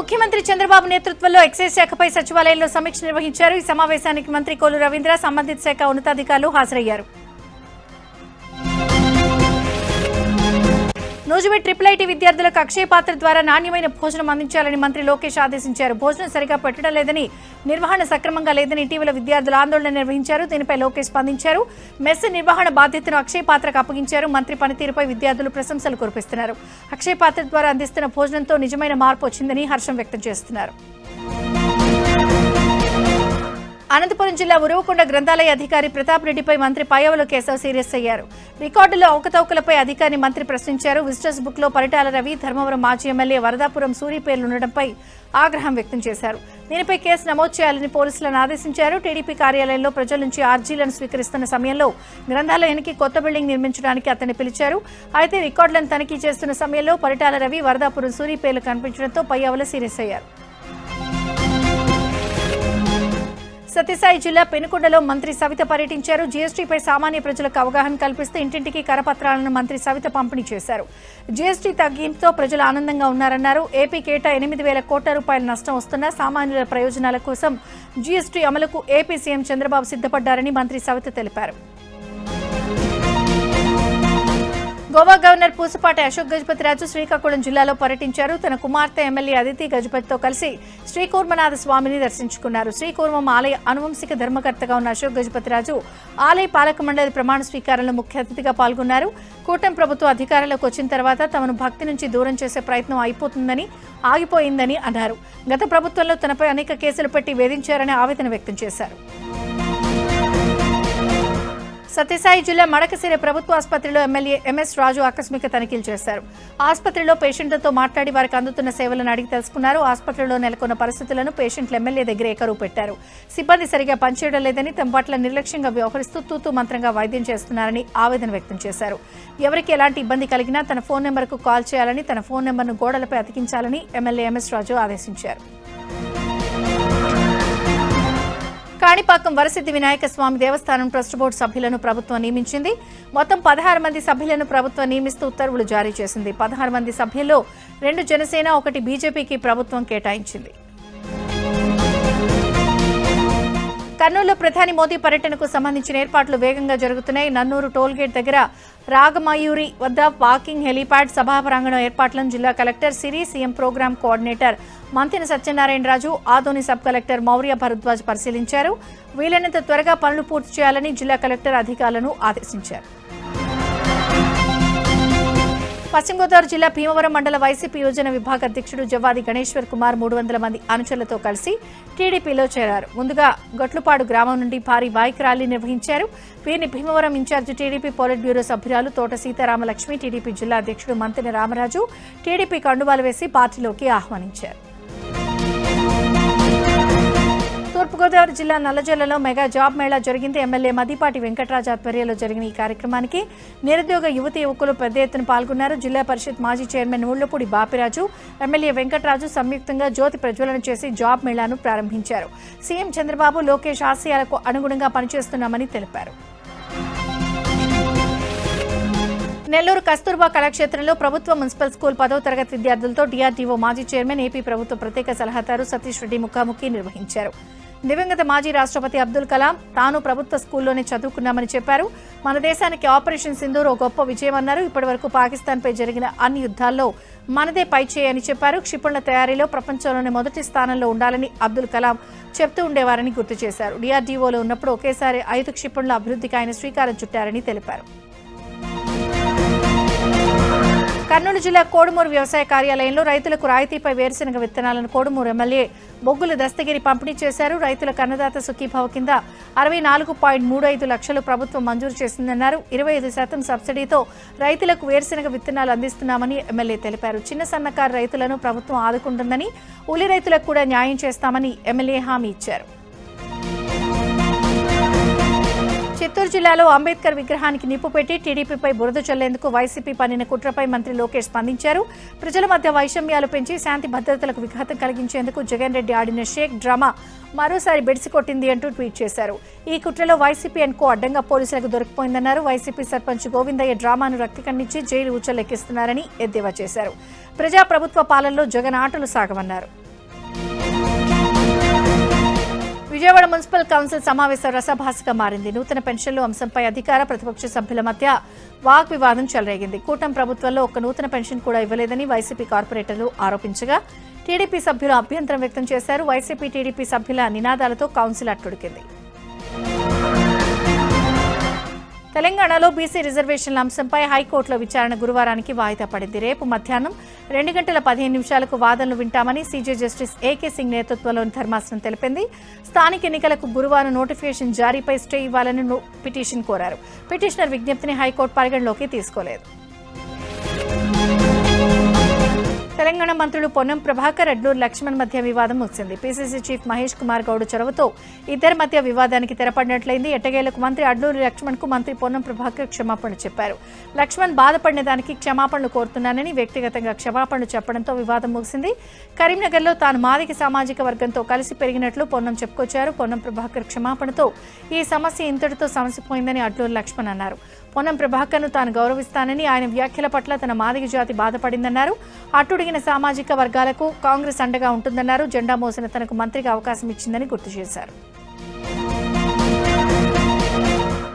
ముఖ్యమంత్రి చంద్రబాబు నేతృత్వంలో ఎక్సైజ్ శాఖపై సచివాలయంలో సమీక్ష నిర్వహించారు. ఈ సమావేశానికి మంత్రి కోలు రవీంద్ర, సంబంధిత శాఖ ఉన్నతాధికారులు హాజరయ్యారు. నూజివీడ్ ట్రిపుల్ విద్యార్థులకు అక్షయ పాత్ర ద్వారా నాణ్యమైన భోజనం అందించాలని మంత్రి లోకేష్ ఆదేశించారు. భోజనం సరిగా పెట్టడం లేదని, నిర్వహణ సక్రమంగా లేదని ఇటీవల విద్యార్థులు ఆందోళన నిర్వహించారు. దీనిపై లోకేష్ స్పందించారు. మెస్ నిర్వహణ బాధ్యతను అక్షయ పాత్రకు అప్పగించారు. మంత్రి పనితీరుపై విద్యార్థులు ప్రశంసలు కురిపిస్తున్నారు. అక్షయ పాత్ర ద్వారా అందిస్తున్న భోజనంతో నిజమైన మార్పు వచ్చిందని హర్షం వ్యక్తం చేస్తున్నారు. అనంతపురం జిల్లా ఉరవకొండ గ్రంథాలయ అధికారి ప్రతాప్ రెడ్డిపై మంత్రి పయ్యవుల కేశవ్ సీరియస్ అయ్యారు. రికార్డులో అవకతవకలపై అధికారిని మంత్రి ప్రశ్నించారు. విజిటర్స్ బుక్ లో పరిటాల రవి, ధర్మవరం మాజీ ఎమ్మెల్యే వరదాపురం సూరి పేర్లుండటంపై ఆగ్రహం వ్యక్తం చేశారు. దీనిపై కేసు నమోదు చేయాలని పోలీసులను ఆదేశించారు. టీడీపీ కార్యాలయంలో ప్రజల నుంచి ఆర్జీలను స్వీకరిస్తున్న సమయంలో గ్రంథాలయానికి కొత్త బిల్డింగ్ నిర్మించడానికి అతన్ని పిలిచారు. అయితే రికార్డులను తనిఖీ చేస్తున్న సమయంలో పరిటాల రవి, వరదాపురం సూరి పేర్లు కనిపించడంతో పయ్యవుల సీరియస్ అయ్యారు. సత్యసాయి జిల్లా పెనుకొండలో మంత్రి సవిత పర్యటించారు. జీఎస్టీపై సామాన్య ప్రజలకు అవగాహన కల్పిస్తూ ఇంటింటికి కరపత్రాలను మంత్రి సవిత పంపిణీ చేశారు. జీఎస్టీ తగ్గింపుతో ప్రజలు ఆనందంగా ఉన్నారన్నారు. ఏపీకి ఏటా 8,000 కోట్ల రూపాయల నష్టం వస్తున్నా సామాన్యుల ప్రయోజనాల కోసం జీఎస్టీ అమలుకు ఏపీ సీఎం చంద్రబాబు సిద్ధపడ్డారని మంత్రి సవిత తెలిపారు. గోవా గవర్నర్ పూసపాటి అశోక్ గజపతిరాజు శ్రీకాకుళం జిల్లాలో పర్యటించారు. తన కుమార్తె ఎమ్మెల్యే అదితి గజపతితో కలిసి శ్రీకూర్మనాథ స్వామిని దర్శించుకున్నారు. శ్రీకూర్మం ఆలయ అనువంశిక ధర్మకర్తగా ఉన్న అశోక్ గజపతిరాజు ఆలయ పాలక మండలి ప్రమాణ స్వీకారంలో ముఖ్య అతిథిగా పాల్గొన్నారు. కూటమి ప్రభుత్వం అధికారంలోకి వచ్చిన తర్వాత తమను భక్తి నుంచి దూరం చేసే ప్రయత్నం ఆగిపోయిందని అన్నారు. గత ప్రభుత్వంలో తనపై అనేక కేసులు పెట్టి వేధించారని ఆవేదన వ్యక్తం చేశారు. సత్యసాయి జిల్లా మడకసిర ప్రభుత్వ ఆసుపత్రిలో ఎమ్మెల్యే ఎంఎస్ రాజు ఆకస్మిక తనిఖీలు చేశారు. ఆసుపత్రిలో పేషెంట్లతో మాట్లాడి వారికి అందుతున్న సేవలను అడిగి తెలుసుకున్నారు. ఆసుపత్రిలో నెలకొన్న పరిస్థితులను పేషెంట్లు ఎమ్మెల్యే దగ్గర ఏకరువు పెట్టారు. సిబ్బంది సరిగా పనిచేయడం లేదని, తమ పట్ల నిర్లక్ష్యంగా వ్యవహరిస్తూ తూతూ మంత్రంగా వైద్యం చేస్తున్నారని ఆవేదన వ్యక్తం చేశారు. ఎవరికి ఎలాంటి ఇబ్బంది కలిగినా తన ఫోన్ నెంబర్కు కాల్ చేయాలని, తన ఫోన్ నెంబర్ను గోడలపై అతికించాలని ఎమ్మెల్యే ఎంఎస్ రాజు ఆదేశించారు. కాణిపాకం వరసిద్ధి వినాయక స్వామి దేవస్థానం ట్రస్ట్ బోర్డు సభ్యులను ప్రభుత్వం నియమించింది. మొత్తం 16 మంది సభ్యులను ప్రభుత్వం నియమిస్తూ ఉత్తర్వులు జారీ చేసింది. 16 మంది సభ్యుల్లో 2 జనసేన, 1 బీజేపీకి ప్రభుత్వం కేటాయించింది. కర్నూలులో ప్రధాని మోదీ పర్యటనకు సంబంధించిన ఏర్పాట్లు వేగంగా జరుగుతున్నాయి. నన్నూరు టోల్గేట్ దగ్గర రాగమయూరి వద్ద వాకింగ్ హెలీప్యాడ్, సభా ప్రాంగణం ఏర్పాట్లను జిల్లా collector Siri, CM programme coordinator Mantina Satyanarayanaraju, Adoni sub collector Maurya Bharadwaj పరిశీలించారు. వీలైనంత త్వరగా పనులు పూర్తి చేయాలని జిల్లా కలెక్టర్ అధికారులను ఆదేశించారు. పశ్చిమ గోదావరి జిల్లా భీమవరం మండల వైసీపీ యోజన విభాగ అధ్యక్షుడు జవ్వాది గణేశ్వర్ కుమార్ 300 మంది అనుచరులతో కలిసి టీడీపీలో చేరారు. ముందుగా గొట్లుపాడు గ్రామం నుండి భారీ బైక్ ర్యాలీ నిర్వహించారు. వీరిని Bhimavaram in charge TDP politburo సభ్యురాలు తోట సీతారామలక్ష్మి, టీడీపీ జిల్లా అధ్యక్షుడు మంతిన రామరాజు టీడీపీ కండువాలు వేసి పార్టీలోకి ఆహ్వానించారు. తూర్పుగోదావరి జిల్లా నల్లజర్లలో మెగా జాబ్ మేళా జరిగింది. ఎమ్మెల్యే మదిపాటి వెంకటరాజు ఆధ్వర్యంలో జరిగిన ఈ కార్యక్రమానికి నిరుద్యోగ యువకులు పెద్ద ఎత్తున పాల్గొన్నారు. జిల్లా పరిషత్ మాజీ చైర్మన్ ఊళ్లపూడి బాపిరాజు, ఎమ్మెల్యే వెంకటరాజు సంయుక్తంగా జ్యోతి ప్రజ్వలన చేసి జాబ్ మేళాను ప్రారంభించారు. సీఎం చంద్రబాబు, లోకేష్ ఆశయాలకు అనుగుణంగా పనిచేస్తున్నామని తెలిపారు. నెల్లూరు కస్తూర్బా కళాక్షేత్రంలో ప్రభుత్వ మున్సిపల్ స్కూల్ 10వ తరగతి విద్యార్థులతో డీఆర్డీఓ మాజీ చైర్మన్, ఏపీ ప్రభుత్వ ప్రత్యేక సలహాదారు సతీష్ రెడ్డి ముఖాముఖి నిర్వహించారు. దివంగత మాజీ రాష్ట్రపతి అబ్దుల్ కలాం తాను ప్రభుత్వ స్కూల్లోనే చదువుకున్నామని చెప్పారు. మన దేశానికి ఆపరేషన్ సింధూర్ ఓ గొప్ప విజయమన్నారు. ఇప్పటివరకు పాకిస్తాన్పై జరిగిన అన్ని యుద్ధాల్లో మనదే పైచేయని చెప్పారు. క్షిపణుల తయారీలో ప్రపంచంలోనే మొదటి స్థానంలో ఉండాలని అబ్దుల్ కలాం చెప్తూ ఉండేవారని గుర్తు చేశారు. డీఆర్డీఓలో ఉన్నప్పుడు ఒకేసారి 5 క్షిపణుల అభివృద్ధికి ఆయన శ్రీకారం చుట్టారని తెలిపారు. కర్నూలు జిల్లా కోడుమూరు వ్యవసాయ కార్యాలయంలో రైతులకు రాయితీపై వేరుశెనగ విత్తనాలను కోడుమూరు ఎమ్మెల్యే బొగ్గుల దస్తగిరి పంపిణీ చేశారు. రైతులకు అన్నదాత సుఖీభావ కింద 64.35 లక్షలు ప్రభుత్వం మంజూరు చేసిందన్నారు. 25% సబ్సిడీతో రైతులకు వేరుశెనగ విత్తనాలు అందిస్తున్నామని ఎమ్మెల్యే తెలిపారు. చిన్న సన్నకారు రైతులను ప్రభుత్వం ఆదుకుంటుందని, ఉలి రైతులకు కూడా న్యాయం చేస్తామని ఎమ్మెల్యే హామీ ఇచ్చారు. చిత్తూరు జిల్లాలో అంబేద్కర్ విగ్రహానికి నిప్పు పెట్టి టీడీపీపై బురద చల్లేందుకు వైసీపీ పన్నిన కుట్రపై మంత్రి లోకేష్ స్పందించారు. ప్రజల మధ్య వైషమ్యాలు పెంచి శాంతి భద్రతలకు విఘాతం కలిగించేందుకు జగన్ రెడ్డి ఆడిన షేక్ డ్రామా మరోసారి బెడిసికొట్టింది అంటూ ట్వీట్ చేశారు. ఈ కుట్రలో వైసీపీ అండ్ కో అడ్డంగా పోలీసులకు దొరికిపోయిందన్నారు. వైసీపీ సర్పంచ్ గోవిందయ్య డ్రామాను రక్తికన్నించి జైలు ఊచలెక్కిస్తున్నారని ఎద్దేవా చేశారు. ప్రజాప్రభుత్వ పాలనలో జగన్ ఆటలు సాగమన్నారు. విజయవాడ మున్సిపల్ కౌన్సిల్ సమావేశం రసభాసగా మారింది. నూతన పెన్షన్లు అంశంపై అధికార ప్రతిపక్ష సభ్యుల మధ్య వాగ్వివాదం చెలరేగింది. కూటమి ప్రభుత్వంలో ఒక్క నూతన పెన్షన్ కూడా ఇవ్వలేదని వైసీపీ కార్పొరేటర్లు ఆరోపించగా టీడీపీ సభ్యులు అభ్యంతరం వ్యక్తం చేశారు. వైసీపీ టీడీపీ సభ్యుల నినాదాలతో కౌన్సిల్ అట్టుడికింది. తెలంగాణలో బీసీ రిజర్వేషన్ల అంశంపై హైకోర్టులో విచారణ గురువారానికి వాయిదా పడింది. రేపు మధ్యాహ్నం 2:15 వాదనలు వింటామని సీజే జస్టిస్ ఏకే సింగ్ నేతృత్వంలోని ధర్మాసనం తెలిపింది. స్థానిక ఎన్నికలకు గురువారం నోటిఫికేషన్ జారీపై స్టే ఇవ్వాలని పిటిషన్ కోరారు. పిటిషనర్ విజ్ఞప్తిని హైకోర్టు పరిగణలోకి తీసుకోలేదు. తెలంగాణ మంత్రులు పొన్నం ప్రభాకర్, అడ్లూరు లక్ష్మణ్ మధ్య వివాదం ముగిసింది. పీసీసీ చీఫ్ మహేష్ కుమార్ గౌడ్ చొరవతో ఇద్దరి మధ్య వివాదానికి తెరపడినట్లయింది. ఎట్టకేలకు మంత్రి అడ్లూరు లక్ష్మణ్కు మంత్రి పొన్నం ప్రభాకర్ క్షమాపణలు చెప్పారు. లక్ష్మణ్ బాధపడిన దానికి క్షమాపణలు కోరుతున్నానని వ్యక్తిగతంగా క్షమాపణలు చెప్పడంతో వివాదం ముగిసింది. కరీంనగర్లో తాను మాదిగ సామాజిక వర్గంతో కలిసి పెరిగినట్లు పొన్నం చెప్పుకొచ్చారు. పొన్నం ప్రభాకర్ క్షమాపణతో ఈ సమస్య ఇంతటితో సమసిపోయిందని అడ్లూరు లక్ష్మణ్ అన్నారు. పొన్నం ప్రభాకర్ను తాను గౌరవిస్తానని, ఆయన వ్యాఖ్యల పట్ల తన మాదిగ జాతి బాధపడిందన్నారు. అట్టుడిగిన సామాజిక వర్గాలకు కాంగ్రెస్ అండగా ఉంటుందన్నారు. జెండా మోసిన తనకు మంత్రిగా అవకాశం ఇచ్చిందని గుర్తు చేశారు.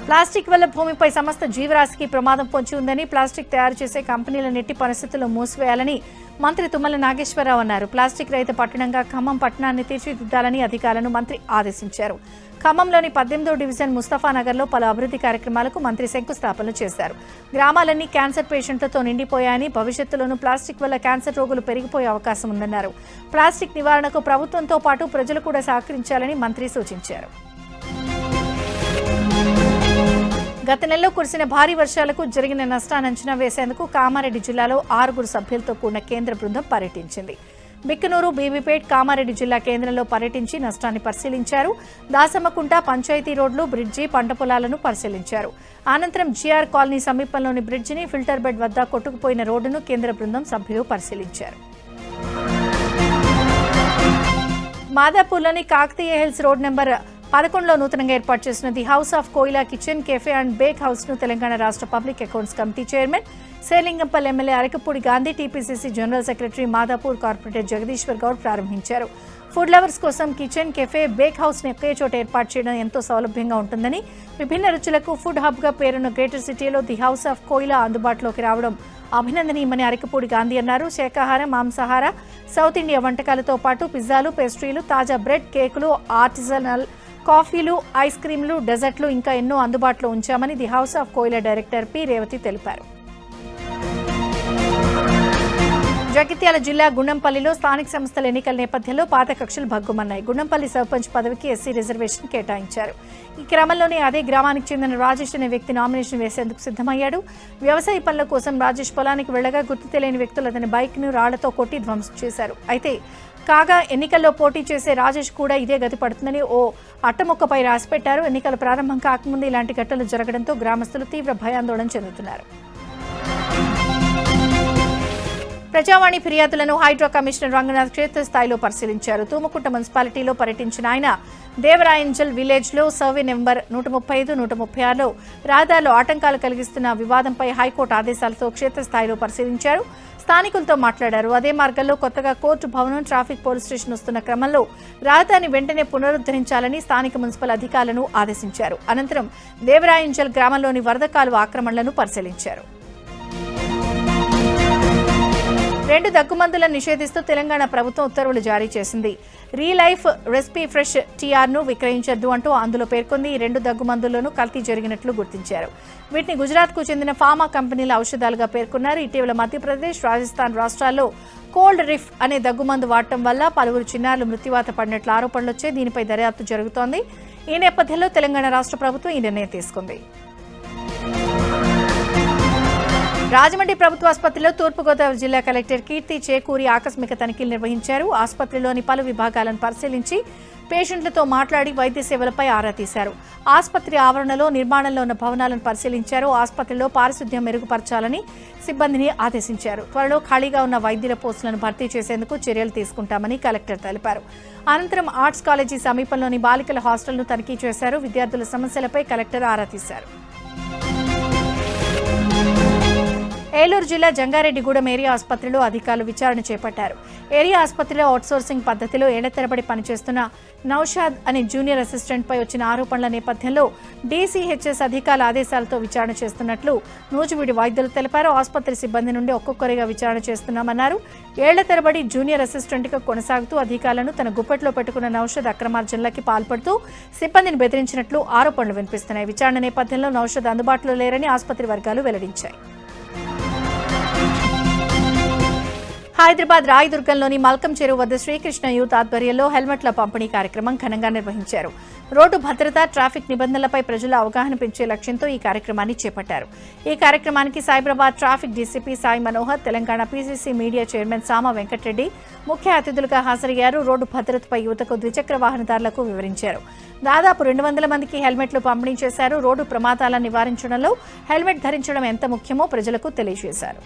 ప్లాస్టిక్ వల్ల భూమిపై సమస్త జీవరాశికి ప్రమాదం పొంచి ఉందని, ప్లాస్టిక్ తయారు చేసే కంపెనీలను ఎట్టి పరిస్థితుల్లో మూసివేయాలని మంత్రి తుమ్మల నాగేశ్వరరావు అన్నారు. ప్లాస్టిక్ రహిత పట్టణంగా ఖమ్మం పట్టణాన్ని తీర్చిదిద్దాలని అధికారులను మంత్రి ఆదేశించారు. ఖమ్మంలోని 18వ డివిజన్ ముస్తఫానగర్లో పలు అభివృద్ధి కార్యక్రమాలకు మంత్రి శంకుస్థాపనలు చేశారు. గ్రామాలన్నీ క్యాన్సర్ పేషెంట్లతో నిండిపోయాయని, భవిష్యత్తులోనూ ప్లాస్టిక్ వల్ల క్యాన్సర్ రోగులు పెరిగిపోయే అవకాశం ఉందన్నారు. ప్లాస్టిక్ నివారణకు ప్రభుత్వంతో పాటు ప్రజలు కూడా సహకరించాలని మంత్రి సూచించారు. గత నెలలో కురిసిన భారీ వర్షాలకు జరిగిన నష్టాన్ని అంచనా వేసేందుకు కామారెడ్డి జిల్లాలో 6 సభ్యులతో కూడిన కేంద్ర బృందం పర్యటించింది. బిక్కనూరు, బీబీపేట్, కామారెడ్డి జిల్లా కేంద్రంలో పర్యటించి నష్టాన్ని పరిశీలించారు. దాసమ్మకుంట పంచాయతీ రోడ్లు, బ్రిడ్జి, పంట పొలాలను పరిశీలించారు. అనంతరం జీఆర్ కాలనీ సమీపంలోని బ్రిడ్జిని, ఫిల్టర్ బెడ్ వద్ద కొట్టుకుపోయిన రోడ్డును కేంద్ర బృందం సభ్యులు పరిశీలించారు. మాదాపూర్లోని కాకతీయ హిల్స్ రోడ్ నెంబర్ 11లో నూతనంగా ఏర్పాటు చేసిన the house of Koyila kitchen, cafe and bake house ను తెలంగాణ రాష్ట్ర public accounts committee chairman Serilingampally MLA Arekapudi Gandhi, TPCC general secretary Madhapur corporator Jagadishwar Goud ప్రారంభించారు. ఫుడ్ లవర్స్ కోసం కిచెన్, కెఫే, బేక్ హౌస్ ని ఒకే చోట ఏర్పాటు చేయడం ఎంతో సౌలభ్యంగా ఉంటుందని, విభిన్న రుచులకు ఫుడ్ హబ్ గా పేరున్న గ్రేటర్ సిటీలో ది హౌస్ ఆఫ్ కోయిలా అందుబాటులోకి రావడం అభినందనీయమని అరకపూడి గాంధీ అన్నారు. శాకాహార, మాంసాహార, సౌత్ ఇండియా వంటకాలతో పాటు పిజ్జాలు, పేస్ట్రీలు, తాజా బ్రెడ్, కేకులు, ఆర్టిజనల్ కాఫీలు, ఐస్ క్రీంలు, డెజర్ట్లు ఇంకా ఎన్నో అందుబాటులో ఉంచామని ది హౌస్ ఆఫ్ కోయిలా డైరెక్టర్ పి రేవతి తెలిపారు. జగిత్యాల జిల్లా గుండంపల్లిలో స్థానిక సంస్థల ఎన్నికల నేపథ్యంలో పాత కక్షలు భగ్గుమన్నాయి. గుండంపల్లి సర్పంచ్ పదవికి ఎస్సీ రిజర్వేషన్ కేటాయించారు. ఈ క్రమంలోనే అదే గ్రామానికి చెందిన రాజేష్ అనే వ్యక్తి నామినేషన్ వేసేందుకు సిద్ధమయ్యాడు. వ్యవసాయ పనుల కోసం రాజేష్ పొలానికి వెళ్లగా గుర్తు తెలియని వ్యక్తులు అతని బైక్ను రాళ్లతో కొట్టి ధ్వంసం చేశారు. అయితే కాగా ఎన్నికల్లో పోటీ చేసే రాజేష్ కూడా ఇదే గతి పడుతుందని ఓ అట్టముక్కపై రాసిపెట్టారు. ఎన్నికలు ప్రారంభం కాకముందు ఇలాంటి ఘటనలు జరగడంతో గ్రామస్తులు తీవ్ర భయాందోళన చెందుతున్నారు. ప్రజావాణి ఫిర్యాదులను హైడ్రా కమిషనర్ రంగనాథ్ క్షేత్రస్థాయిలో పరిశీలించారు. తూముకుంట మున్సిపాలిటీలో పర్యటించిన ఆయన దేవరాయంజల్ విలేజ్ లో సర్వే నెంబర్ 135, 136లో రహదారిలో ఆటంకాలు కలిగిస్తున్న వివాదంపై హైకోర్టు ఆదేశాలతో క్షేత్రస్థాయిలో పరిశీలించారు. స్థానికులతో మాట్లాడారు. అదే మార్గంలో కొత్తగా కోర్టు భవనం, ట్రాఫిక్ పోలీస్ స్టేషన్ వస్తున్న క్రమంలో రహదారిని వెంటనే పునరుద్ధరించాలని స్థానిక మున్సిపల్ అధికారులను ఆదేశించారు. అనంతరం దేవరాయంజల్ గ్రామంలోని వరద కాలువ ఆక్రమణలను పరిశీలించారు. 2 దగ్గుమందులను నిషేధిస్తూ తెలంగాణ ప్రభుత్వం ఉత్తర్వులు జారీ చేసింది. రీలైఫ్, రెస్పీ ఫ్రెష్ టీఆర్ను విక్రయించొద్దు అంటూ అందులో పేర్కొంది. ఈ 2 దగ్గుమందుల్లోనూ కల్తీ జరిగినట్లు గుర్తించారు. వీటిని గుజరాత్కు చెందిన ఫార్మా కంపెనీల ఔషధాలుగా పేర్కొన్నారు. ఇటీవల మధ్యప్రదేశ్, రాజస్థాన్ రాష్ట్రాల్లో కోల్డ్ రిఫ్ అనే దగ్గుమందు వాడటం వల్ల పలువురు చిన్నారులు మృత్యువాత పడినట్లు ఆరోపణలొచ్చాయి. దీనిపై దర్యాప్తు జరుగుతోంది. ఈ నేపథ్యంలో తెలంగాణ రాష్ట్ర ప్రభుత్వం ఈ నిర్ణయం తీసుకుంది. రాజమండ్రి ప్రభుత్వ ఆసుపత్రిలో తూర్పుగోదావరి జిల్లా కలెక్టర్ కీర్తి చేకూరి ఆకస్మిక తనిఖీలు నిర్వహించారు. ఆసుపత్రిలోని పలు విభాగాలను పరిశీలించి పేషెంట్లతో మాట్లాడి వైద్య సేవలపై ఆరా తీశారు. ఆసుపత్రి ఆవరణలో నిర్మాణంలో ఉన్న భవనాలను పరిశీలించారు. ఆసుపత్రిలో పారిశుద్ధ్యం మెరుగుపరచాలని సిబ్బందిని ఆదేశించారు. త్వరలో ఖాళీగా ఉన్న వైద్యుల పోస్టులను భర్తీ చేసేందుకు చర్యలు తీసుకుంటామని కలెక్టర్ తెలిపారు. అనంతరం ఆర్ట్స్ కాలేజీ సమీపంలోని బాలికల హాస్టల్ను తనిఖీ చేశారు. విద్యార్థుల సమస్యలపై కలెక్టర్ ఆరా తీశారు. ఏలూరు జిల్లా జంగారెడ్డిగూడెం ఏరియా ఆసుపత్రిలో అధికారులు విచారణ చేపట్టారు. ఏరియా ఆసుపత్రిలో అవుట్సోర్సింగ్ పద్ధతిలో ఏళ్ల తరబడి పనిచేస్తున్న నౌషాద్ అనే జూనియర్ అసిస్టెంట్ పై వచ్చిన ఆరోపణల నేపథ్యంలో డీసీహెచ్ఎస్ అధికారుల ఆదేశాలతో విచారణ చేస్తున్నట్లు నూజివీడి వైద్యులు తెలిపారు. ఆసుపత్రి సిబ్బంది నుండి ఒక్కొక్కరిగా విచారణ చేస్తున్నామన్నారు. ఏళ్ల తరబడి జూనియర్ అసిస్టెంట్ గా కొనసాగుతూ అధికారులను తన గుప్పెట్లో పెట్టుకున్న నౌషాద్ అక్రమార్జనలకి పాల్పడుతూ సిబ్బందిని బెదిరించినట్లు ఆరోపణలు వినిపిస్తున్నాయి. విచారణ నేపథ్యంలో నౌషాద్ అందుబాటులో లేరని ఆసుపత్రి వర్గాలు వెల్లడించాయి. హైదరాబాద్ రాయదుర్గంలోని మల్కం చెరువు వద్ద శ్రీకృష్ణ యూత్ ఆధ్వర్యంలో హెల్మెట్ల పంపిణీ కార్యక్రమం ఘనంగా నిర్వహించారు. రోడ్డు భద్రత, ట్రాఫిక్ నిబంధనలపై ప్రజల అవగాహన పెంచే లక్ష్యంతో ఈ కార్యక్రమాన్ని చేపట్టారు. ఈ కార్యక్రమానికి Cyberabad traffic DCP Sai Manohar, Telangana PCC media chairman సామ వెంకటరెడ్డి ముఖ్య అతిథులుగా హాజరయ్యారు. రోడ్డు భద్రతపై యువతకు, ద్విచక్ర వాహనదారులకు వివరించారు. దాదాపు 200 మందికి హెల్మెట్లు పంపిణీ చేశారు. రోడ్డు ప్రమాదాలను నివారించడంలో హెల్మెట్ ధరించడం ఎంత ముఖ్యమో ప్రజలకు తెలియజేశారు.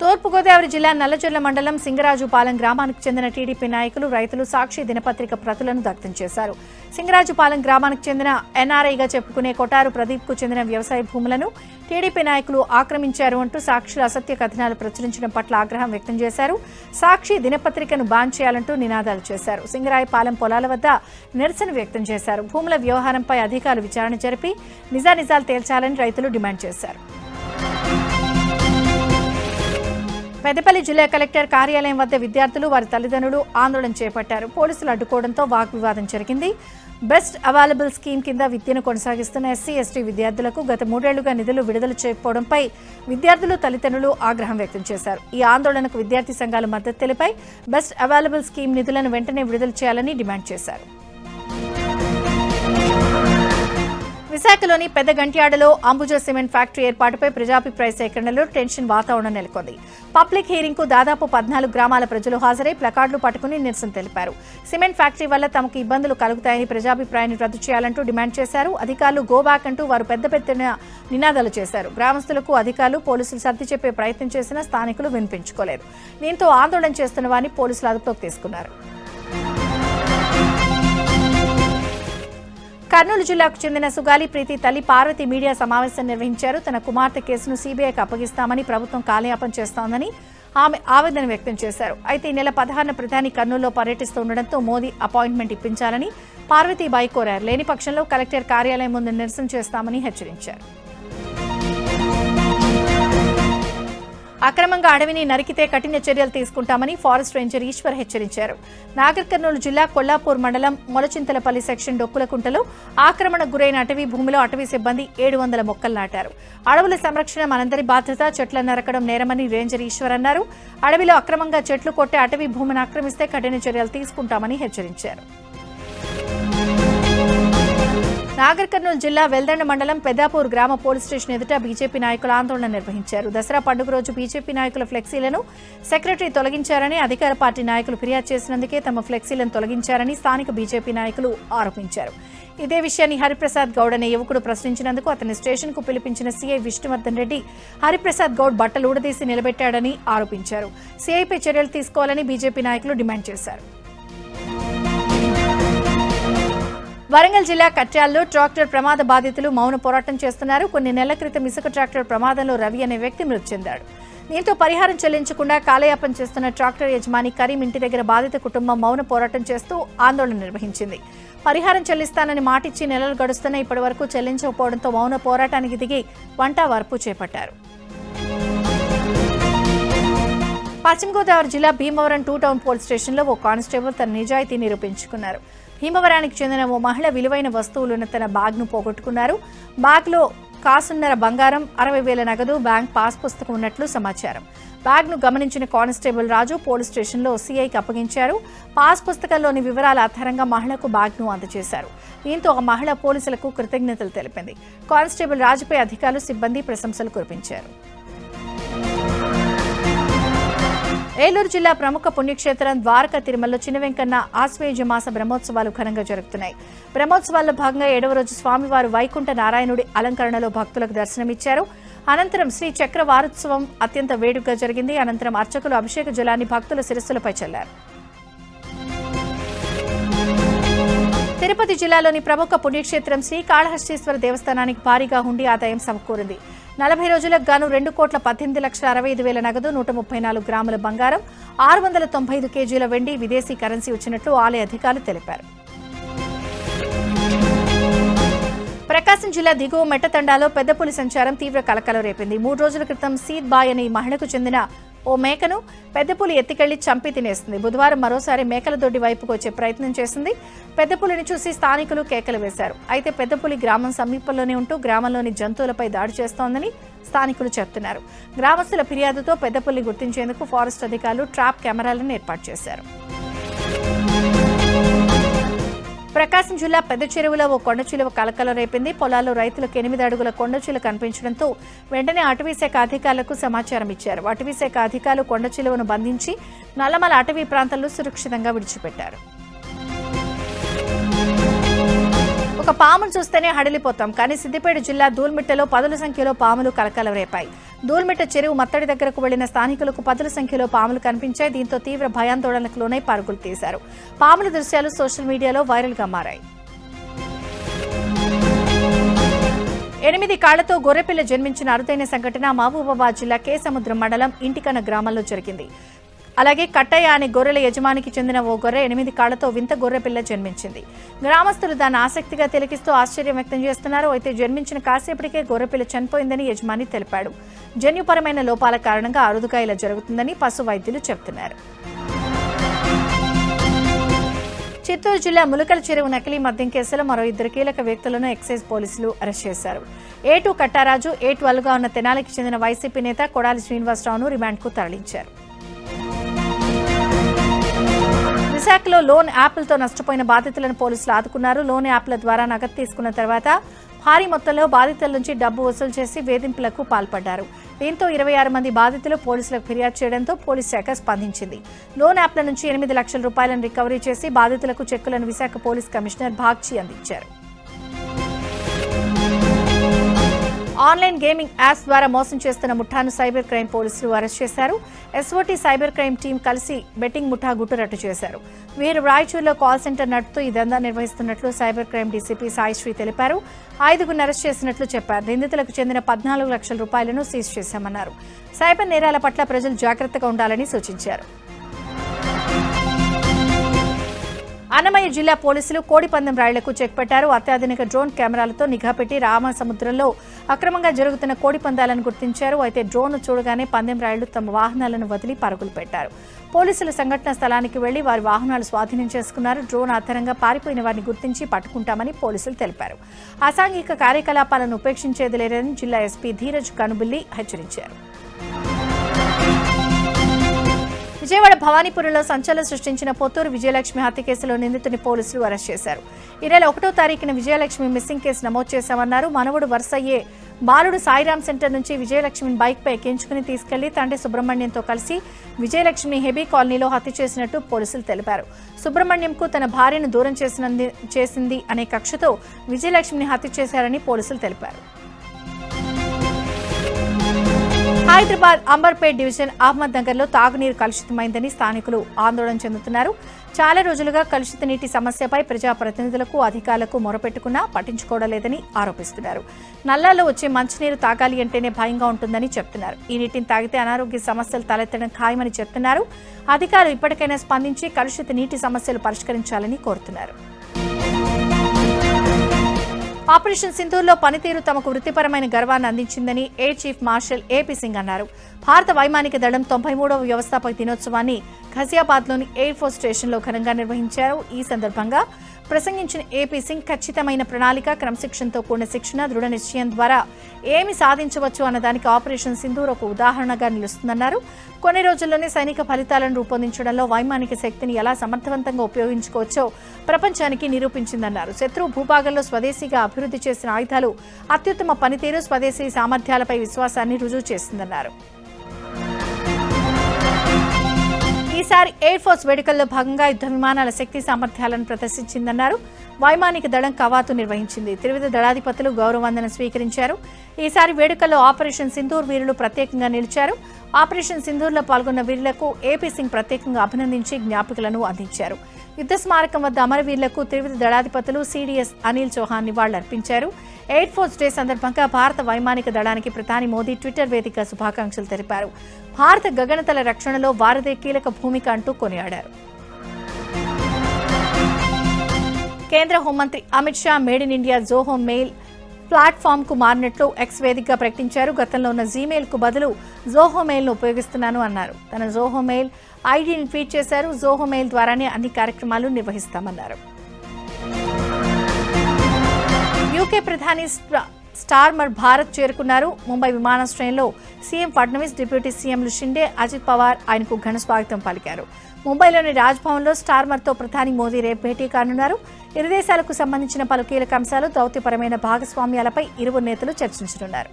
తూర్పుగోదావరి జిల్లా నల్లజర్ల మండలం సింగరాజుపాలెం గ్రామానికి చెందిన టీడీపీ నాయకులు, రైతులు సాక్షి దినపత్రిక ప్రతులను దగ్ధం చేశారు. సింగరాజుపాలెం గ్రామానికి చెందిన ఎన్ఆర్ఐగా చెప్పుకునే కొటారు ప్రదీప్ కు చెందిన వ్యవసాయ భూములను టీడీపీ నాయకులు ఆక్రమించారు అంటూ సాక్షులు అసత్య కథనాలు ప్రచురించడం పట్ల ఆగ్రహం వ్యక్తం చేశారు. సాక్షి దినపత్రికను బ్యాన్ చేయాలంటూ నినాదాలు చేశారు. సింగరాయపాలెం పొలాల వద్ద నిరసన వ్యక్తం చేశారు. భూముల వ్యవహారంపై అధికారులు విచారణ జరిపి నిజానిజాలు తేల్చాలని రైతులు డిమాండ్ చేశారు. పెద్దపల్లి జిల్లా కలెక్టర్ కార్యాలయం వద్ద విద్యార్థులు, వారి తల్లిదండ్రులు ఆందోళన చేపట్టారు. పోలీసులు అడ్డుకోవడంతో వాగ్వివాదం జరిగింది. బెస్ట్ అవైలబుల్ స్కీమ్ కింద విద్యను కొనసాగిస్తున్న ఎస్సీ, ఎస్టీ విద్యార్థులకు గత 3 ఏళ్లుగా నిధులు విడుదల చేయకపోవడంపై విద్యార్థులు, తల్లిదండ్రులు ఆగ్రహం వ్యక్తం చేశారు. ఈ ఆందోళనకు విద్యార్థి సంఘాలు మద్దతు తెలిపాయి. బెస్ట్ అవైలబుల్ స్కీమ్ నిధులను వెంటనే విడుదల చేయాలని డిమాండ్ చేశారు. విశాఖలోని పెద్ద గంట్యాడలో అంబుజా సిమెంట్ ఫ్యాక్టరీ ఏర్పాటుపై ప్రజాభిప్రాయ సేకరణలో టెన్షన్ వాతావరణం నెలకొంది. పబ్లిక్ హీరింగ్ కు దాదాపు 14 గ్రామాల ప్రజలు హాజరై ప్లకార్డులు పట్టుకుని నిరసన తెలిపారు. సిమెంట్ ఫ్యాక్టరీ వల్ల తమకు ఇబ్బందులు కలుగుతాయని ప్రజాభిప్రాయాన్ని రద్దు చేయాలంటూ డిమాండ్ చేశారు. అధికారులు గోబ్యాక్ అంటూ వారు పెద్ద నినాదాలు చేశారు. గ్రామస్తులకు అధికారులు, పోలీసులు సర్ది చెప్పే ప్రయత్నం చేసినా స్థానికులు వినిపించుకోలేదు. దీంతో ఆందోళన చేస్తున్న వారిని పోలీసులు అదుపులోకి తీసుకున్నారు. కర్నూలు జిల్లాకు చెందిన సుగాలి ప్రీతి తల్లి పార్వతి మీడియా సమావేశం నిర్వహించారు. తన కుమార్తె కేసును సీబీఐకి అప్పగిస్తామని ప్రభుత్వం కాలయాపన చేస్తోందని ఆమె ఆవేదన వ్యక్తం చేశారు. అయితే ఈ నెల 16న ప్రధాని కర్నూలులో పర్యటిస్తుండటంతో మోదీ అపాయింట్మెంట్ ఇప్పించాలని పార్వతీబాయి కోరారు. లేని పక్షంలో కలెక్టర్ కార్యాలయం ముందు నిరసన చేస్తామని హెచ్చరించారు. అక్రమంగా అడవిని నరికితే కఠిన చర్యలు తీసుకుంటామని ఫారెస్ట్ రేంజర్ ఈశ్వర్ హెచ్చరించారు. నాగర్ కర్నూలు జిల్లా కొల్లాపూర్ మండలం మొలచింతలపల్లి సెక్షన్ డొక్కులకుంటలో ఆక్రమణకు గురైన అటవీ భూమిలో అటవీ సిబ్బంది 700 మొక్కలు నాటారు. అడవుల సంరక్షణ మనందరి బాధ్యత, చెట్లను నరకడం నేరమని రేంజర్ ఈశ్వర్ అన్నారు. అడవిలో అక్రమంగా చెట్లు కొట్టే అటవీ భూమిని ఆక్రమిస్తే కఠిన చర్యలు తీసుకుంటామని హెచ్చరించారు. నాగర్ కర్నూలు జిల్లా వెల్దండ మండలం పెద్దాపూర్ గ్రామ పోలీస్ స్టేషన్ ఎదుట బీజేపీ నాయకులు ఆందోళన నిర్వహించారు. దసరా పండుగ రోజు బీజేపీ నాయకుల ఫ్లెక్సీలను సెక్రటరీ తొలగించారని, అధికార పార్టీ నాయకులు ఫిర్యాదు చేసినందుకే తమ ఫ్లెక్సీలను తొలగించారని స్థానిక బీజేపీ నాయకులు ఆరోపించారు. ఇదే విషయాన్ని హరిప్రసాద్ గౌడ్ అనే యువకుడు ప్రశ్నించినందుకు అతని స్టేషన్కు పిలిపించిన సీఐ విష్ణువర్ధన్ రెడ్డి హరిప్రసాద్ గౌడ్ బట్టలు ఊడదీసి నిలబెట్టాడని ఆరోపించారు. సీఐపై చర్యలు తీసుకోవాలని బీజేపీ నాయకులు డిమాండ్ చేశారు. వరంగల్ జిల్లా కట్యాల్లో ట్రాక్టర్ ప్రమాద బాధితులు మౌన పోరాటం చేస్తున్నారు. కొన్ని నెలల క్రితం ఇసుక ట్రాక్టర్ ప్రమాదంలో రవి అనే వ్యక్తి మృతి చెందాడు. దీంతో పరిహారం చెల్లించకుండా కాలయాపన చేస్తున్న ట్రాక్టర్ యజమాని కరీం ఇంటి దగ్గర బాధిత కుటుంబం మౌన పోరాటం చేస్తూ ఆందోళన నిర్వహించింది. పరిహారం చెల్లిస్తానని మాటిచ్చి నెలలు గడుస్తున్నా ఇప్పటి వరకు చెల్లించకపోవడంతో మౌన పోరాటానికి దిగి వంట వార్పు చేపట్టారు. పశ్చిమ గోదావరి జిల్లా భీమవరం 2 టౌన్ పోలీస్ స్టేషన్లో ఓ కానిస్టేబుల్ తన నిజాయితీ నిరూపించుకున్నారు. భీమవరానికి చెందిన ఓ మహిళ విలువైన వస్తువులున్న తన బ్యాగ్ను పోగొట్టుకున్నారు. బ్యాగ్లో కాసున్నర బంగారం, 60,000 నగదు, బ్యాంక్ పాస్ పుస్తకం ఉన్నట్లు సమాచారం. బ్యాగ్ను గమనించిన కానిస్టేబుల్ రాజు పోలీస్ స్టేషన్లో సీఐకి అప్పగించారు. పాస్ పుస్తకంలోని వివరాల ఆధారంగా మహిళకు బ్యాగ్ను అందజేశారు. దీంతో ఆ మహిళ పోలీసులకు కృతజ్ఞతలు తెలిపింది. కానిస్టేబుల్ రాజుపై అధికారులు, సిబ్బంది ప్రశంసలు కురిపించారు. ఏలూరు జిల్లా ప్రముఖ పుణ్యక్షేత్రం ద్వారకా తిరుమలలో చిన్న వెంకన్న ఆశ్వేయుజ మాస బ్రహ్మోత్సవాలు ఘనంగా జరుగుతున్నాయి. బ్రహ్మోత్సవాల్లో భాగంగా 7వ రోజు స్వామివారు వైకుంఠ నారాయణుడి అలంకరణలో భక్తులకు దర్శనమిచ్చారు. అనంతరం శ్రీ చక్ర వారోత్సవం అత్యంత వేడుకగా జరిగింది. అనంతరం అర్చకులు అభిషేక జలాన్ని భక్తుల శిరస్సులపై చల్లారు. తిరుపతి జిల్లాలోని ప్రముఖ పుణ్యక్షేత్రం శ్రీకాళహస్తీశ్వర దేవస్థానానికి భారీగా హుండీ ఆదాయం సమకూరింది. 40 రోజులకు గాను 2,18,65,000 నగదు, 134 గ్రాముల బంగారం, 695 కేజీల వెండి, విదేశీ కరెన్సీ వచ్చినట్లు ఆలయ అధికారులు తెలిపారు. ప్రకాశం జిల్లా దిగువ మెట్టతండాలో పెద్దపులి సంచారం తీవ్ర కలకలం రేపింది. 3 రోజుల క్రితం సీద్ బాయ్ అనే మహిళకు చెందిన ఓ మేకను పెద్దపులి ఎత్తికెళ్లి చంపి తినేస్తుంది. బుధవారం మరోసారి మేకల దొడ్డి వైపుకు వచ్చే ప్రయత్నం చేసింది. పెద్దపులిని చూసి స్థానికులు కేకలు వేశారు. అయితే పెద్దపులి గ్రామం సమీపంలోనే ఉంటూ గ్రామంలోని జంతువులపై దాడి చేస్తోందని స్థానికులు చెబుతున్నారు. గ్రామస్తుల ఫిర్యాదుతో పెద్దపులి గుర్తించేందుకు ఫారెస్ట్ అధికారులు ట్రాప్ కెమెరాలను ఏర్పాటు చేశారు. ప్రకాశం జిల్లా పెద్ద చెరువులో ఓ కొండచిలువ కలకలం రేపింది. పొలాల్లో రైతులకు 8 అడుగుల కొండచిలువ కనిపించడంతో వెంటనే అటవీశాఖ అధికారులకు సమాచారం ఇచ్చారు. అటవీశాఖ అధికారులు కొండచిలువను బంధించి నల్లమల అటవీ ప్రాంతాల్లో సురక్షితంగా విడిచిపెట్టారు. ఒక పామును చూస్తేనే హడలిపోతాం, కానీ సిద్దిపేట జిల్లా దూల్మిట్టలో పదుల సంఖ్యలో పాములు కలకలం రేపాయి. దూల్మిట్ట చెరువు మత్తడి దగ్గరకు వెళ్లిన స్థానికులకు పదుల సంఖ్యలో పాములు కనిపించాయి. దీంతో తీవ్ర భయాందోళనకు లోనై పరుగులు తీశారు. పాముల దృశ్యాలు సోషల్ మీడియాలో వైరల్ గా మారాయి. 8 కాళ్లతో గొర్రెపిల్ల జన్మించిన అరుదైన సంఘటన మహబూబాబాద్ జిల్లా కేసముద్రం మండలం ఇంటికన గ్రామంలో జరిగింది. అలాగే కట్టయ్య అనే గొర్రెల యజమానికి చెందిన ఓ గొర్రె 8 కాళ్లతో వింత గొర్రెపిల్ల జన్మించింది. గ్రామస్తులు దాన్ని ఆసక్తిగా తిలకిస్తూ ఆశ్చర్యం వ్యక్తం చేస్తున్నారు. అయితే జన్మించిన కాసేపటికే గొర్రెపిల్ల చనిపోయిందని యజమాని తెలిపాడు. జన్యుపరమైన లోపాల కారణంగా అరుదుగా ఇలా జరుగుతుందని పశు వైద్యులు చెబుతున్నారు. చిత్తూరు జిల్లా ములకల చెరువు నకిలీ మద్యం కేసులో మరో 2 కీలక వ్యక్తులను ఎక్సైజ్ పోలీసులు అరెస్ట్ చేశారు. A2 కట్టారాజు, A12గా ఉన్న తెనాలికి చెందిన వైసీపీ నేత కొడాలి శ్రీనివాసరావును రిమాండ్కు తరలించారు. విశాఖలో లోన్ యాప్లతో నష్టపోయిన బాధితులను పోలీసులు ఆదుకున్నారు. లోన్ యాప్ల ద్వారా నగదు తీసుకున్న తర్వాత భారీ మొత్తంలో బాధితుల నుంచి డబ్బు వసూలు చేసి వేధింపులకు పాల్పడ్డారు. దీంతో 26 మంది బాధితులు పోలీసులకు ఫిర్యాదు చేయడంతో పోలీస్ శాఖ స్పందించింది. లోన్ యాప్ల నుంచి 8 లక్షల రూపాయలను రికవరీ చేసి బాధితులకు చెక్కులను విశాఖ పోలీస్ కమిషనర్ భాగ్చి అందించారు. ఆన్లైన్ గేమింగ్ యాప్స్ ద్వారా మోసం చేస్తున్న ముఠాను సైబర్ క్రైమ్ పోలీసులు అరెస్ట్ చేశారు. ఎస్ఓటీ సైబర్ క్రైమ్ టీం కలిసి బెట్టింగ్ ముఠా గుట్టురట్టు చేశారు. వీరు రాయచూరులో కాల్ సెంటర్ నడుపుతూ ఈ దందా నిర్వహిస్తున్నట్లు సైబర్ క్రైమ్ డీసీపీ సాయిశ్రీ తెలిపారు. 5గురిని అరెస్ట్ చేసినట్లు చెప్పారు. నిందితులకు చెందిన 14 లక్షల రూపాయలను సీజ్ చేశామన్నారు. సైబర్ నేరాల పట్ల ప్రజలు జాగ్రత్తగా ఉండాలని సూచించారు. అన్నమయ్య జిల్లా పోలీసులు కోడిపందెం రైళ్లకు చెక్ పెట్టారు. అత్యాధునిక డ్రోన్ కెమెరాలతో నిఘా పెట్టి రామసముద్రంలో అక్రమంగా జరుగుతున్న కోడిపందాలను గుర్తించారు. అయితే డ్రోన్ చూడగానే పందెం రైళ్లు తమ వాహనాలను వదిలి పరుగులు పెట్టారు. పోలీసులు సంఘటన స్థలానికి వెళ్లి వారి వాహనాలు స్వాధీనం చేసుకున్నారు. డ్రోన్ ఆధారంగా పారిపోయిన వారిని గుర్తించి పట్టుకుంటామని పోలీసులు తెలిపారు. అసాంఘిక కార్యకలాపాలను ఉపేక్షించేది లేదని జిల్లా ఎస్పీ ధీరజ్ కనుబుల్లి హెచ్చరించారు. విజయవాడ భవానీపురంలో సంచలనం సృష్టించిన పొత్తూరు విజయలక్ష్మి హత్య కేసులో నిందితుని పోలీసులు అరెస్ట్ చేశారు. ఈ నెల 1వ తారీఖున విజయలక్ష్మి మిస్సింగ్ కేసు నమోదు చేశామన్నారు. మనవడు వరుసయ్యే బాలుడు సాయిరాం సెంటర్ నుంచి విజయలక్ష్మిని బైక్పై ఎక్కించుకుని తీసుకెళ్లి తండ్రి సుబ్రహ్మణ్యంతో కలిసి విజయలక్ష్మి హెబీ కాలనీలో హత్య చేసినట్టు పోలీసులు తెలిపారు. సుబ్రహ్మణ్యంకు తన భార్యను దూరం చేసింది అనే కక్షతో విజయలక్ష్మిని హత్య చేశారని పోలీసులు తెలిపారు. హైదరాబాద్ అంబర్పేట్ డివిజన్ అహ్మద్ నగర్ లో తాగునీరు కలుషితమైందని స్థానికులు ఆందోళన చెందుతున్నారు. చాలా రోజులుగా కలుషిత నీటి సమస్యపై ప్రజాప్రతినిధులకు అధికారులకు మొరపెట్టుకున్నా పట్టించుకోవడం లేదని ఆరోపిస్తున్నారు. నల్లాల్లో వచ్చే మంచినీరు తాగాలి అంటేనే భయంగా ఉంటుందని చెప్తున్నారు. ఈ నీటిని తాగితే అనారోగ్య సమస్యలు తలెత్తడం ఖాయమని చెప్తున్నారు. అధికారులు ఇప్పటికైనా స్పందించి కలుషిత నీటి సమస్యలు పరిష్కరించాలని కోరుతున్నారు. ఆపరేషన్ సింధూర్లో పనితీరు తమకు వృత్తిపరమైన గర్వాన్ని అందించిందని air chief marshal AP Singh అన్నారు. భారత వైమానిక దళం 93వ వ్యవస్థాపక దినోత్సవాన్ని ఘజియాబాద్లోని ఎయిర్ ఫోర్స్ స్టేషన్లో ఘనంగా నిర్వహించారు. ఈ సందర్భంగా ప్రసంగించిన ఏపీ సింగ్ ఖచ్చితమైన ప్రణాళిక, క్రమశిక్షణతో కూడిన శిక్షణ, దృఢ నిశ్చయం ద్వారా ఏమి సాధించవచ్చు అన్నదానికి ఆపరేషన్ సింధూర్ ఒక ఉదాహరణగా నిలుస్తుందన్నారు. కొన్ని రోజుల్లోనే సైనిక ఫలితాలను రూపొందించడంలో వైమానిక శక్తిని ఎలా సమర్థవంతంగా ఉపయోగించుకోవచ్చో ప్రపంచానికి నిరూపించిందన్నారు. శత్రు భూభాగంలో స్వదేశీగా అభివృద్ధి చేసిన ఆయుధాలు అత్యుత్తమ పనితీరు, స్వదేశీ సామర్థ్యాలపై విశ్వాసాన్ని రుజువు చేస్తుందన్నారు. ఈసారి ఈసారి ఎయిర్ ఫోర్స్ వేడుకల్లో భాగంగా యుద్ధ విమానాల శక్తి సామర్థ్యాలను ప్రదర్శించిందన్నారు. వైమానిక దళం కవాతు నిర్వహించింది. త్రివిధ దళాధిపతులు గౌరవవందనం స్వీకరించారు. ఈసారి వేడుకల్లో ఆపరేషన్ సింధూర్ వీరులు ప్రత్యేకంగా నిలిచారు. ఆపరేషన్ సింధూర్లో పాల్గొన్న వీరులకు ఏపీ సింగ్ ప్రత్యేకంగా అభినందించి జ్ఞాపికలను అందించారు. యుద్ధ స్మారకం వద్ద అమరవీరులకు త్రివిధ దళాధిపతులు సిడిఎస్ అనిల్ చౌహాన్ నివాళులర్పించారు. ఎయిర్ ఫోర్స్ డే సందర్భంగా భారత వైమానిక దళానికి ప్రధాని మోదీ ట్విట్టర్ వేదిక శుభాకాంక్షలు తెలిపారు. భారత గగనతల రక్షణలో వారిదే కీలక భూమిక అంటూ కొనియాడారు. కేంద్ర హోంమంత్రి Amit Shah made in India Zoho mail platform కు మారినట్లు ఎక్స్ వేదికగా ప్రకటించారు. గతంలో ఉన్న జీమెయిల్ కు బదులు జోహో మెయిల్ ను ఉపయోగిస్తున్నాను అన్నారు. తన జోహో మెయిల్ ఐడీని ట్వీట్ చేశారు. జోహో మెయిల్ ద్వారానే అన్ని కార్యక్రమాలు నిర్వహిస్తామన్నారు. యూకే ప్రధాని స్టార్మర్ భారత్ చేరుకున్నారు. ముంబై విమానాశ్రయంలో సీఎం ఫడ్నవీస్, డిప్యూటీ సీఎంలు షిండే, అజిత్ పవార్ ఆయనకు ఘన స్వాగతం పలికారు. ముంబైలోని రాజ్భవన్లో స్టార్మర్తో ప్రధాని మోదీ రేపు భేటీ కానున్నారు. ఇరు దేశాలకు సంబంధించిన పలు కీలక అంశాలు, దౌత్యపరమైన భాగస్వామ్యాలపై ఇరువురు నేతలు చర్చించనున్నారు.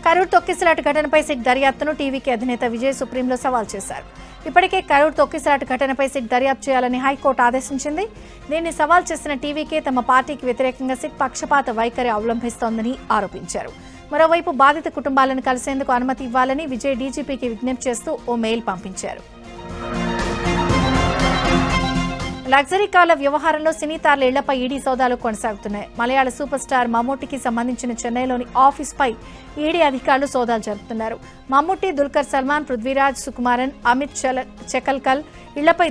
కరూర్ తొక్కిసలాట ఘటనపై సిట్ దర్యాప్తును టీవీకే అధినేత విజయ్ సుప్రీంలో సవాల్ చేశారు. ఇప్పటికే కరూర్ తొక్కిసలాట ఘటనపై సిట్ దర్యాప్తు చేయాలని హైకోర్టు ఆదేశించింది. దీన్ని సవాల్ చేసిన టీవీకే తమ పార్టీకి వ్యతిరేకంగా సిట్ పక్షపాత వైఖరి అవలంబిస్తోందని ఆరోపించారు. మరోవైపు బాధిత కుటుంబాలను కలిసేందుకు అనుమతి ఇవ్వాలని విజయ్ డీజీపీకి విజ్ఞప్తి చేస్తూ ఓ మెయిల్ పంపించారు. లగ్జరీ కార్ల వ్యవహారంలో సినీ తారల ఇళ్లపై ఈడీ సోదాలు కొనసాగుతున్నాయి. మలయాళ సూపర్ స్టార్ మమ్ముట్టికి సంబంధించిన చెన్నైలోని ఆఫీస్పై ఈడీ అధికారులు సోదాలు జరుపుతున్నారు. మమ్ముట్టి, దుల్కర్ సల్మాన్, పృథ్వీరాజ్ సుకుమారన్, అమిత్ చెకల్కల్ ఇళ్లపై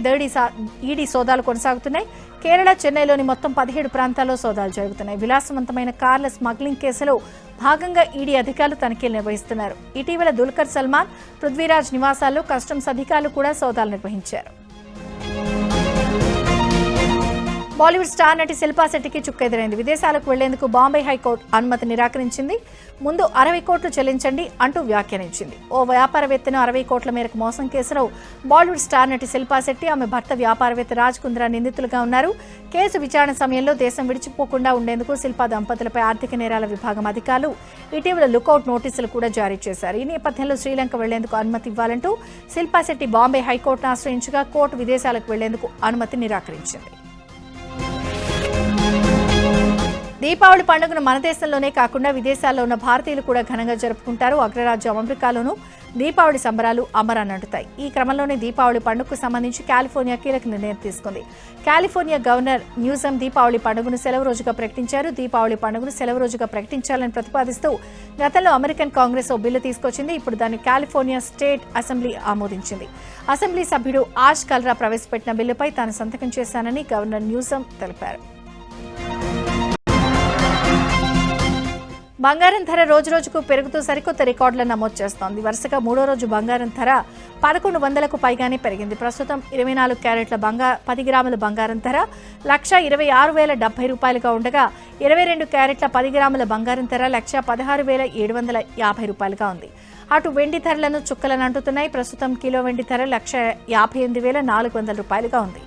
ఈడీ సోదాలు కొనసాగుతున్నాయి. కేరళ, చెన్నైలోని మొత్తం 17 ప్రాంతాల్లో సోదాలు జరుగుతున్నాయి. విలాసవంతమైన కార్ల స్మగ్లింగ్ కేసులో భాగంగా ఈడీ అధికారులు తనిఖీలు నిర్వహిస్తున్నారు. ఇటీవల దుల్కర్ సల్మాన్, పృథ్వీరాజ్ నివాసాల్లో కస్టమ్స్ అధికారులు కూడా సోదాలు నిర్వహించారు. బాలీవుడ్ స్టార్ నటి శిల్పా శెట్టికి చుక్కెదురైంది. విదేశాలకు వెళ్లేందుకు బాంబే హైకోర్టు అనుమతి నిరాకరించింది. ముందు 60 కోట్లు చెల్లించండి అంటూ వ్యాఖ్యానించింది. ఓ వ్యాపారవేత్తను 60 కోట్ల మేరకు మోసం కేసులో బాలీవుడ్ స్టార్ నటి శిల్పా శెట్టి, ఆమె భర్త వ్యాపారవేత్త రాజ్ కుంద్రా నిందితులుగా ఉన్నారు. కేసు విచారణ సమయంలో దేశం విడిచిపోకుండా ఉండేందుకు శిల్పా దంపతులపై ఆర్థిక నేరాల విభాగం అధికారులు ఇటీవల లుకౌట్ నోటీసులు కూడా జారీ చేశారు. ఈ నేపథ్యంలో శ్రీలంక వెళ్లేందుకు అనుమతి ఇవ్వాలంటూ శిల్పా శెట్టి బాంబే హైకోర్టును ఆశ్రయించగా కోర్టు విదేశాలకు వెళ్లేందుకు అనుమతి నిరాకరించింది. దీపావళి పండుగను మన దేశంలోనే కాకుండా విదేశాల్లో ఉన్న భారతీయులు కూడా ఘనంగా జరుపుకుంటారు. అగ్రరాజ్యం అమెరికాలోనూ దీపావళి సంబరాలు అమరనంటుతాయి. ఈ క్రమంలోనే దీపావళి పండుగకు సంబంధించి కాలిఫోర్నియా కీలక నిర్ణయం తీసుకుంది. కాలిఫోర్నియా గవర్నర్ న్యూసమ్ దీపావళి పండుగను సెలవు రోజుగా ప్రకటించారు. దీపావళి పండుగను సెలవు రోజుగా ప్రకటించాలని ప్రతిపాదిస్తూ గతంలో అమెరికన్ కాంగ్రెస్ ఓ బిల్లు తీసుకొచ్చింది. ఇప్పుడు దాన్ని కాలిఫోర్నియా స్టేట్ అసెంబ్లీ ఆమోదించింది. అసెంబ్లీ సభ్యుడు ఆష్ కల్రా ప్రవేశపెట్టిన బిల్లుపై తాను సంతకం చేశానని గవర్నర్ న్యూసమ్ తెలిపారు. బంగారం ధర రోజురోజుకు పెరుగుతూ సరికొత్త రికార్డులను నమోదు చేస్తోంది. వరుసగా 3వ రోజు బంగారం ధర 1100లకు పైగానే పెరిగింది. ప్రస్తుతం 24 క్యారెట్ల 10 గ్రాముల బంగారం ధర 1,26,070 రూపాయలుగా ఉండగా 22 క్యారెట్ల 10 గ్రాముల బంగారం ధర 1,16,750 రూపాయలుగా ఉంది. అటు వెండి ధరలను చుక్కలను అంటుతున్నాయి. ప్రస్తుతం కిలో వెండి ధర 1,58,400 రూపాయలుగా ఉంది.